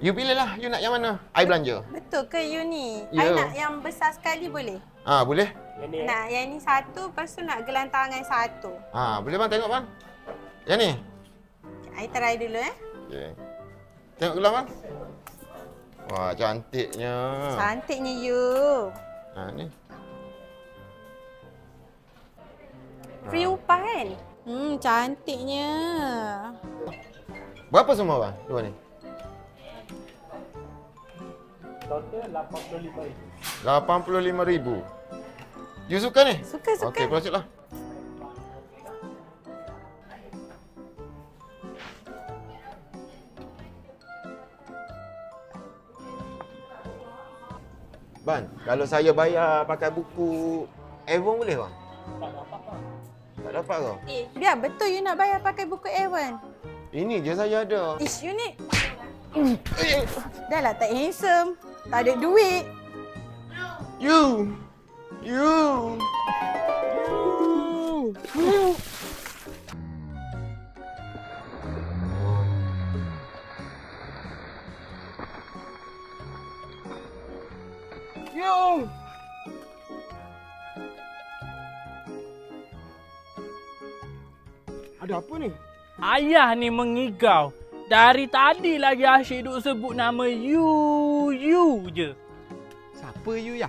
You pilih lah. You nak yang mana? I belanja. Betul ke you ni? Ya. I nak yang besar sekali boleh? Boleh? Nak yang ni satu, lepas tu nak gelantangan satu. Boleh bang, tengok bang. Yang ni? I try dulu Okay. Tengok gelang bang. Wah, cantiknya. Cantiknya you. Ni. Free upah kan? Cantiknya. Berapa semua bang? Dua ni? Total RM85,000. RM85,000. You suka ni? Suka. Okey, prositlah. Bang, kalau saya bayar pakai buku Avon boleh bang? Tak dapat ke? Biar betul you nak bayar pakai buku Avon. Ini je saya ada. Ish, you ni. Dah lah tak handsome. Tak ada duit. You. Ada apa ni? Ayah ni mengigau. Dari tadi lagi asyik duk sebut nama you je. Siapa you ya?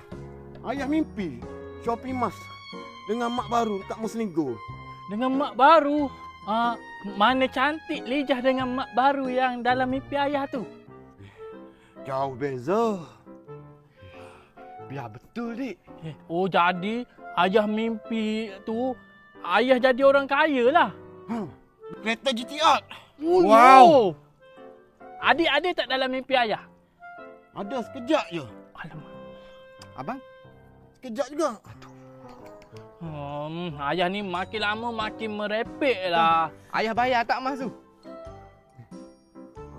Ayah mimpi shopping mas dengan mak baru kat Musligo. Dengan mak baru? Mana cantik Lijah dengan mak baru yang dalam mimpi ayah tu? Jauh beza. Biar betul, Dik. Oh, jadi ayah mimpi tu ayah jadi orang kaya lah. Kereta GTR. Wow. Adik-adik tak dalam mimpi ayah? Ada sekejap je. Alamak. Abang? Sekejap juga. Ayah ni makin lama makin merepek lah. Ayah bayar tak mas tu?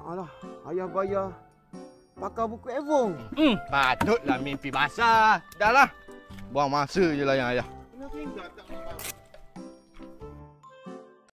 Alah, ayah bayar pakai buku Avon. Patutlah mimpi basah. Dah lah. Buang masa je lah yang ayah. Kenapa enggak tak